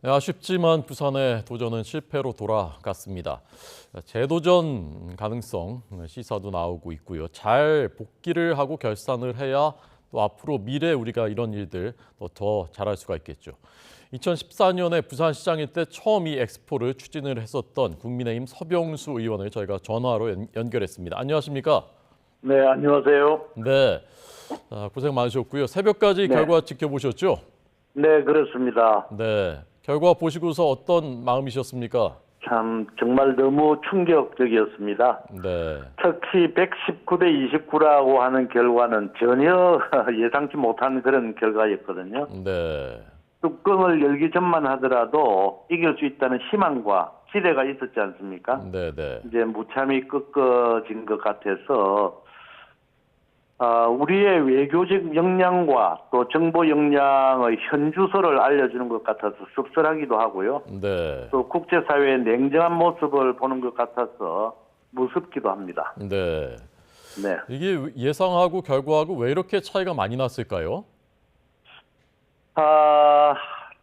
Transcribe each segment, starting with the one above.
네, 아쉽지만 부산의 도전은 실패로 돌아갔습니다. 재도전 가능성 시사도 나오고 있고요. 잘 복귀를 하고 결산을 해야 또 앞으로 미래 우리가 이런 일들 더 잘할 수가 있겠죠. 2014년에 부산시장일 때 처음 이 엑스포를 추진을 했었던 국민의힘 서병수 의원을 저희가 전화로 연결했습니다. 안녕하십니까? 네, 안녕하세요. 네, 고생 많으셨고요. 새벽까지 네. 결과 지켜보셨죠? 네, 그렇습니다. 네, 결과 보시고서 어떤 마음이셨습니까? 정말 너무 충격적이었습니다. 네, 특히 119대 29라고 하는 결과는 전혀 예상치 못한 그런 결과였거든요. 네, 뚜껑을 열기 전만 하더라도 이길 수 있다는 희망과 기대가 있었지 않습니까? 네, 네, 이제 무참히 꺾어진 것 같아서 우리의 외교적 역량과 또 정보 역량의 현주소를 알려주는 것 같아서 씁쓸하기도 하고요. 네, 또 국제사회의 냉정한 모습을 보는 것 같아서 무섭기도 합니다. 네. 네. 이게 예상하고 결과하고 왜 이렇게 차이가 많이 났을까요?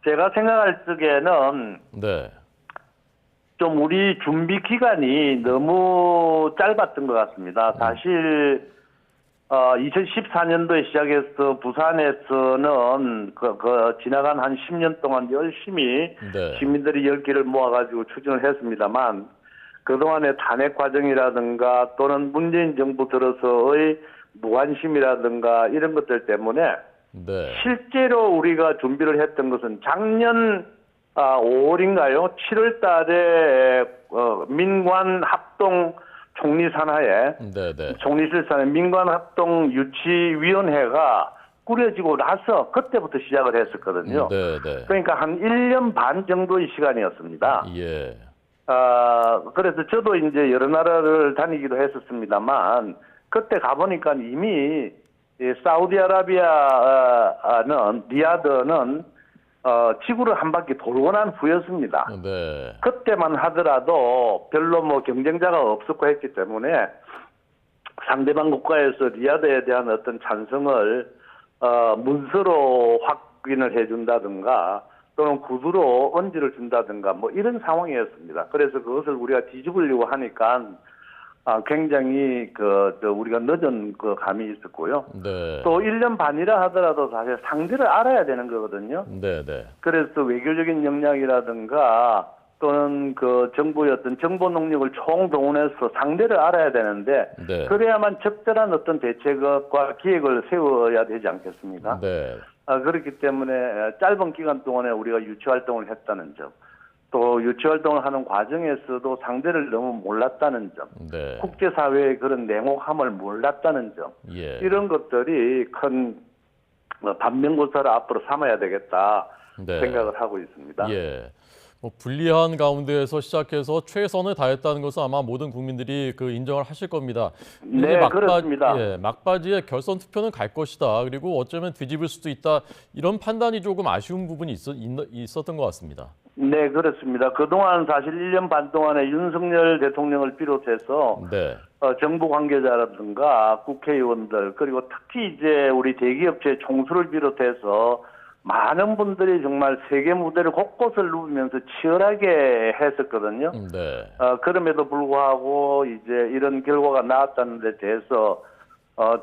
제가 생각할 적에는 네, 좀 우리 준비 기간이 너무 짧았던 것 같습니다. 사실 2014년도에 시작해서 부산에서는 지나간 한 10년 동안 열심히 네, 시민들이 열기를 모아가지고 추진을 했습니다만 그동안의 탄핵 과정이라든가 또는 문재인 정부 들어서의 무관심이라든가 이런 것들 때문에 네, 실제로 우리가 준비를 했던 것은 작년 5월인가요? 7월 달에 민관 합동 총리 산하에 네, 네, 총리실 산하에 민관 합동 유치위원회가 꾸려지고 나서 그때부터 시작을 했었거든요. 네, 네, 그러니까 한 1년 반 정도의 시간이었습니다. 예, 그래서 저도 이제 여러 나라를 다니기도 했었습니다만 그때 가보니까 이미 사우디아라비아는 리야드는 지구를 한 바퀴 돌고 난 후였습니다. 네, 그때만 하더라도 별로 뭐 경쟁자가 없었고 했기 때문에 상대방 국가에서 리야드에 대한 어떤 찬성을 문서로 확인을 해준다든가 또는 구두로 언지를 준다든가 뭐 이런 상황이었습니다. 그래서 그것을 우리가 뒤집으려고 하니까 굉장히 우리가 늦은 감이 있었고요. 네, 또 1년 반이라 하더라도 사실 상대를 알아야 되는 거거든요. 네, 네, 그래서 외교적인 역량이라든가 또는 정부의 어떤 정보 능력을 총동원해서 상대를 알아야 되는데 네, 그래야만 적절한 어떤 대책과 기획을 세워야 되지 않겠습니까? 네, 그렇기 때문에 짧은 기간 동안에 우리가 유치활동을 했다는 점, 또 유치활동을 하는 과정에서도 상대를 너무 몰랐다는 점, 네, 국제사회의 그런 냉혹함을 몰랐다는 점, 예, 이런 것들이 큰 반면교사를 앞으로 삼아야 되겠다 네, 생각을 하고 있습니다. 예. 뭐 불리한 가운데에서 시작해서 최선을 다했다는 것은 아마 모든 국민들이 인정을 하실 겁니다. 네, 그렇습니다. 예, 막바지에 결선 투표는 갈 것이다. 그리고 어쩌면 뒤집을 수도 있다. 이런 판단이 조금 아쉬운 부분이 있었던 것 같습니다. 네, 그렇습니다. 그동안 사실 1년 반 동안에 윤석열 대통령을 비롯해서 네, 정부 관계자라든가 국회의원들 그리고 특히 이제 우리 대기업체 총수를 비롯해서 많은 분들이 정말 세계 무대를 곳곳을 누비면서 치열하게 했었거든요. 네, 그럼에도 불구하고 이제 이런 결과가 나왔다는 데 대해서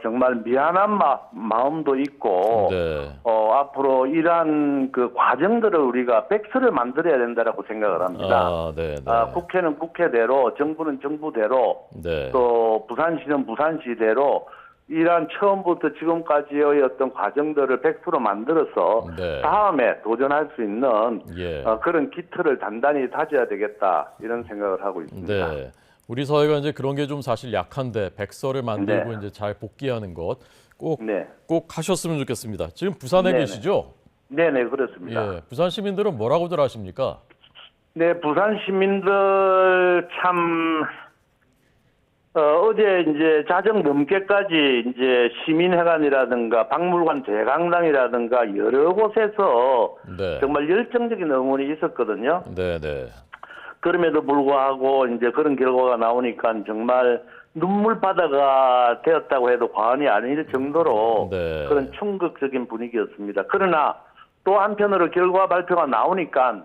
정말 미안한 마음도 있고 네, 앞으로 이러한 과정들을 우리가 백서를 만들어야 된다라고 생각을 합니다. 네, 네, 국회는 국회대로 정부는 정부대로 네, 또 부산시는 부산시대로 이러한 처음부터 지금까지의 어떤 과정들을 100% 만들어서 네. 다음에 도전할 수 있는 예, 그런 기틀을 단단히 다져야 되겠다 이런 생각을 하고 있습니다. 네. 우리 사회가 이제 그런 게 좀 사실 약한데 백서를 만들고 네. 이제 잘 복귀하는 것 꼭 네. 하셨으면 좋겠습니다. 지금 부산에 네네. 계시죠? 네네, 그렇습니다. 예, 부산 시민들은 뭐라고들 하십니까? 네, 부산 시민들 참 어제 이제 자정 넘게까지 이제 시민회관이라든가 박물관 대강당이라든가 여러 곳에서 네, 정말 열정적인 응원이 있었거든요. 네, 네, 그럼에도 불구하고 이제 그런 결과가 나오니까 정말 눈물바다가 되었다고 해도 과언이 아닐 정도로 네. 그런 충격적인 분위기였습니다. 그러나 또 한편으로 결과 발표가 나오니까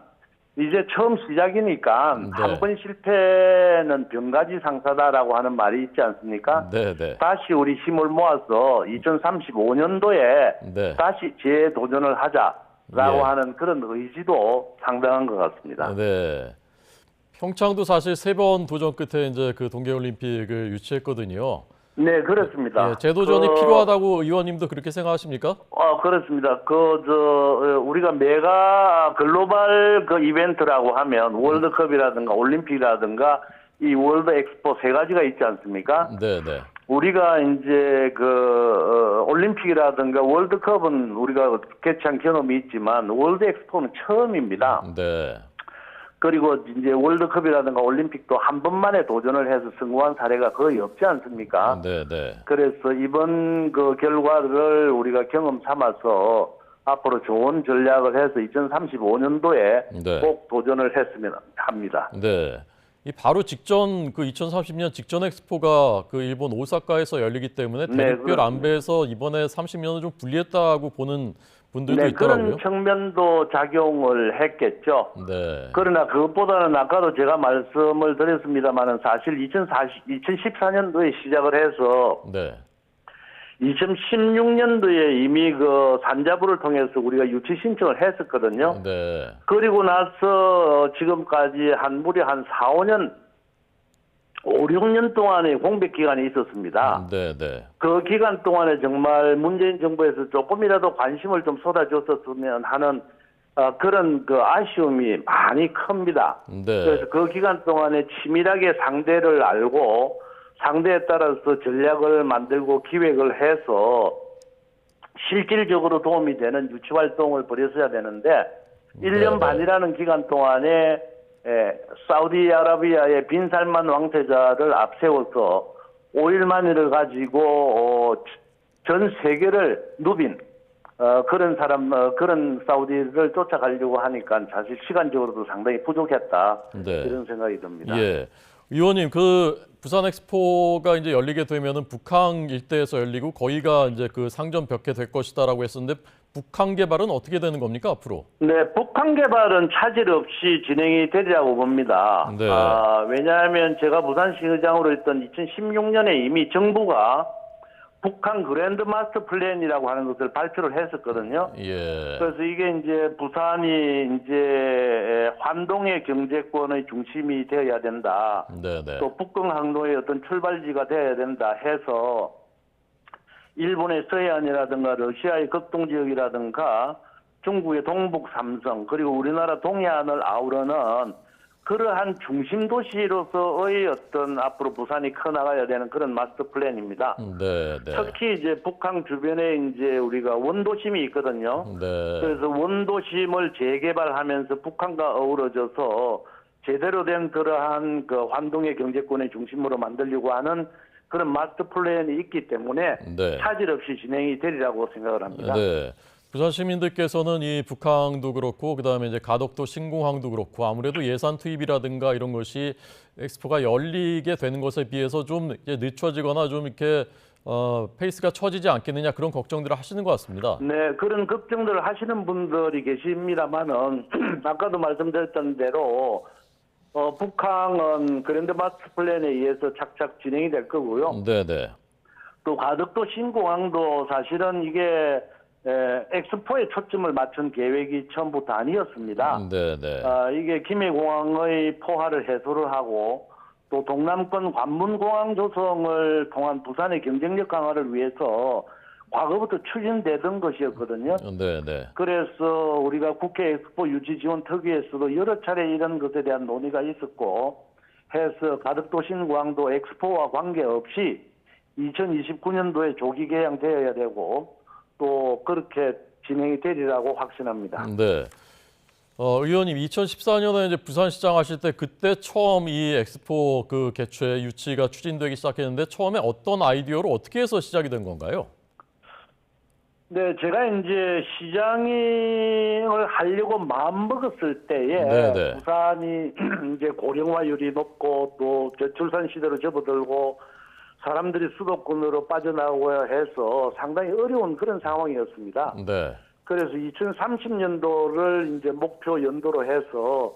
이제 처음 시작이니까 네. 한 번 실패는 병가지 상사다라고 하는 말이 있지 않습니까? 네네. 다시 우리 힘을 모아서 2035년도에 네. 다시 재도전을 하자라고 예. 하는 그런 의지도 상당한 것 같습니다. 네. 평창도 사실 3번 도전 끝에 이제 그 동계올림픽을 유치했거든요. 네, 그렇습니다. 예, 재도전이 필요하다고 의원님도 그렇게 생각하십니까? 그렇습니다. 우리가 메가 글로벌 그 이벤트라고 하면 월드컵이라든가 올림픽이라든가 이 월드 엑스포 세 가지가 있지 않습니까? 네네. 우리가 이제 올림픽이라든가 월드컵은 우리가 개최한 경험이 있지만 월드 엑스포는 처음입니다. 네. 그리고 이제 월드컵이라든가 올림픽도 한 번만에 도전을 해서 성공한 사례가 거의 없지 않습니까? 네네. 그래서 이번 그 결과를 우리가 경험 삼아서 앞으로 좋은 전략을 해서 2035년도에 네. 꼭 도전을 했으면 합니다. 네. 이 바로 직전 그 2030년 직전 엑스포가 그 일본 오사카에서 열리기 때문에 네, 대륙별 그렇습니다. 안배에서 이번에 30년은 좀 불리했다고 보는 분들도 네, 있더라고요. 그런 측면도 작용을 했겠죠. 네. 그러나 그것보다는 아까도 제가 말씀을 드렸습니다만은 사실 2014년도에 시작을 해서 네. 2016년도에 이미 그 산자부를 통해서 우리가 유치 신청을 했었거든요. 네. 그리고 나서 지금까지 무려 한 4, 5년, 5, 6년 동안의 공백 기간이 있었습니다. 네. 그 기간 동안에 정말 문재인 정부에서 조금이라도 관심을 좀 쏟아줬었으면 하는 그런 그 아쉬움이 많이 큽니다. 네. 그래서 그 기간 동안에 치밀하게 상대를 알고 상대에 따라서 전략을 만들고 기획을 해서 실질적으로 도움이 되는 유치 활동을 벌였어야 되는데 1년 반이라는 기간 동안에 사우디아라비아의 빈 살만 왕세자를 앞세워서 오일만이를 가지고 전 세계를 누빈 그런 사우디를 쫓아가려고 하니까 사실 시간적으로도 상당히 부족했다. 네. 이런 생각이 듭니다. 예. 의원님, 그 부산 엑스포가 이제 열리게 되면은 북한 일대에서 열리고 거기가 이제 그 상점벽해 될 것이다라고 했었는데 북한 개발은 어떻게 되는 겁니까 앞으로? 네, 북한 개발은 차질 없이 진행이 되리라고 봅니다. 네. 왜냐하면 제가 부산시의장으로 있던 2016년에 이미 정부가 북한 그랜드 마스터 플랜이라고 하는 것을 발표를 했었거든요. 예. 그래서 이게 이제 부산이 이제 환동의 경제권의 중심이 되어야 된다. 네네. 또 북경 항로의 어떤 출발지가 되어야 된다 해서 일본의 서해안이라든가 러시아의 극동 지역이라든가 중국의 동북 삼성 그리고 우리나라 동해안을 아우르는 그러한 중심 도시로서의 어떤 앞으로 부산이 커나가야 되는 그런 마스터 플랜입니다. 네네. 특히 이제 북한 주변에 이제 우리가 원도심이 있거든요. 네. 그래서 원도심을 재개발하면서 북한과 어우러져서 제대로 된 그러한 그 환동의 경제권의 중심으로 만들려고 하는 그런 마스터 플랜이 있기 때문에 네. 차질 없이 진행이 되리라고 생각을 합니다. 네. 부산 시민들께서는 이 북항도 그렇고 그다음에 이제 가덕도 신공항도 그렇고 아무래도 예산 투입이라든가 이런 것이 엑스포가 열리게 되는 것에 비해서 좀 이제 늦춰지거나 좀 이렇게 페이스가 처지지 않겠느냐 그런 걱정들을 하시는 것 같습니다. 네, 그런 걱정들을 하시는 분들이 계십니다만은 아까도 말씀드렸던 대로 북한은 그랜드 마스터 플랜에 의해서 착착 진행이 될 거고요. 네네. 또 가덕도 신공항도 사실은 이게 엑스포에 초점을 맞춘 계획이 처음부터 아니었습니다. 네네. 이게 김해공항의 포화를 해소를 하고 또 동남권 관문공항 조성을 통한 부산의 경쟁력 강화를 위해서 과거부터 추진되던 것이었거든요. 네네. 그래서 우리가 국회 엑스포 유치 지원 특위에서도 여러 차례 이런 것에 대한 논의가 있었고 해서 가덕도 신공항도 엑스포와 관계없이 2029년도에 조기 개항되어야 되고 또 그렇게 진행이 되리라고 확신합니다. 네. 의원님 2014년에 이제 부산시장 하실 때 그때 처음 이 엑스포 그 개최 유치가 추진되기 시작했는데 처음에 어떤 아이디어로 어떻게 해서 시작이 된 건가요? 네, 제가 이제 시장을 하려고 마음먹었을 때에 네네. 부산이 이제 고령화율이 높고 또 저출산 시대로 접어들고 사람들이 수도권으로 빠져나오고야 해서 상당히 어려운 그런 상황이었습니다. 네. 그래서 2030년도를 이제 목표 연도로 해서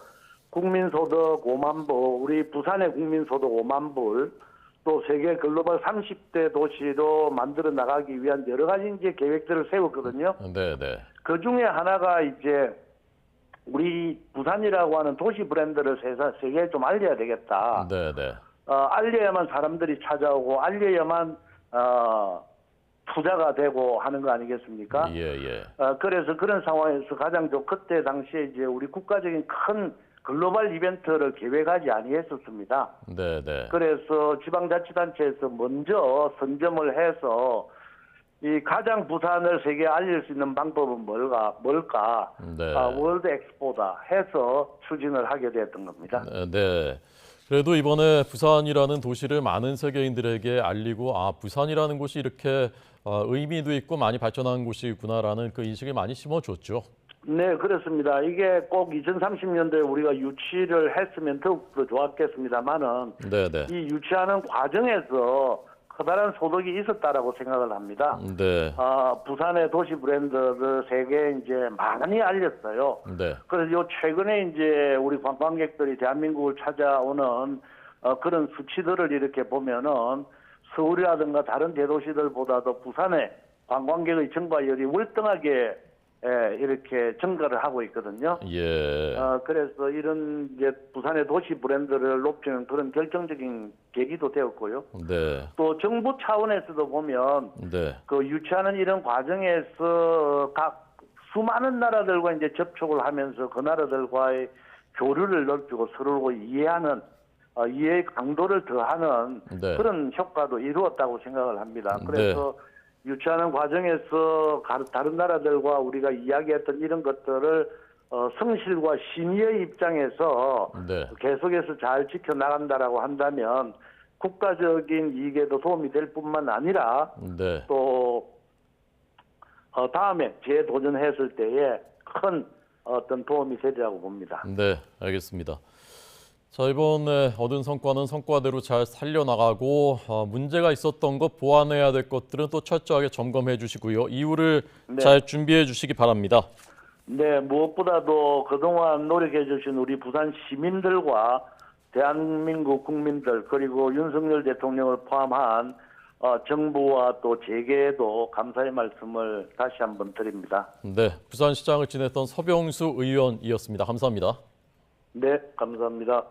국민소득 5만 불, 우리 부산의 국민소득 5만 불, 또 세계 글로벌 30대 도시로 만들어 나가기 위한 여러 가지 이제 계획들을 세웠거든요. 네, 네. 그 중에 하나가 이제 우리 부산이라고 하는 도시 브랜드를 세계에 좀 알려야 되겠다. 네, 네. 알려야만 사람들이 찾아오고 알려야만 투자가 되고 하는 거 아니겠습니까? 예, 예. 그래서 그런 상황에서 가장 그때 당시에 이제 우리 국가적인 큰 글로벌 이벤트를 계획하지 아니했었습니다. 네, 네. 그래서 지방자치단체에서 먼저 선점을 해서 이 가장 부산을 세계에 알릴 수 있는 방법은 뭘까? 네. 월드 엑스포다 해서 추진을 하게 됐던 겁니다. 네. 그래도 이번에 부산이라는 도시를 많은 세계인들에게 알리고 부산이라는 곳이 이렇게 의미도 있고 많이 발전한 곳이구나라는 그 인식을 많이 심어줬죠. 네, 그렇습니다. 이게 꼭 2030년도에 우리가 유치를 했으면 더욱더 좋았겠습니다만은 네, 이 유치하는 과정에서 커다란 소득이 있었다라고 생각을 합니다. 네. 부산의 도시 브랜드를 세계에 이제 많이 알렸어요. 네. 그래서 요 최근에 이제 우리 관광객들이 대한민국을 찾아오는 그런 수치들을 이렇게 보면은 서울이라든가 다른 대도시들보다도 부산의 관광객의 증가율이 월등하게 이렇게 증가를 하고 있거든요. 예. 그래서 이런 이제 부산의 도시 브랜드를 높이는 그런 결정적인 계기도 되었고요. 네. 또 정부 차원에서도 보면 네. 그 유치하는 이런 과정에서 각 수많은 나라들과 이제 접촉을 하면서 그 나라들과의 교류를 넓히고 서로 이해하는 이해의 강도를 더하는 네. 그런 효과도 이루었다고 생각을 합니다. 그래서 유치하는 과정에서 다른 나라들과 우리가 이야기했던 이런 것들을 성실과 심의의 입장에서 네. 계속해서 잘 지켜나간다라고 한다면 국가적인 이익에도 도움이 될 뿐만 아니라 네. 또 다음에 재도전했을 때에 큰 어떤 도움이 되리라고 봅니다. 네, 알겠습니다. 자, 이번에 얻은 성과는 성과대로 잘 살려나가고 문제가 있었던 것, 보완해야 될 것들은 또 철저하게 점검해 주시고요. 이후를 잘 준비해 주시기 바랍니다. 네, 무엇보다도 그동안 노력해 주신 우리 부산 시민들과 대한민국 국민들 그리고 윤석열 대통령을 포함한 정부와 또 재계에도 감사의 말씀을 다시 한번 드립니다. 네, 부산시장을 지냈던 서병수 의원이었습니다. 감사합니다. 네, 감사합니다.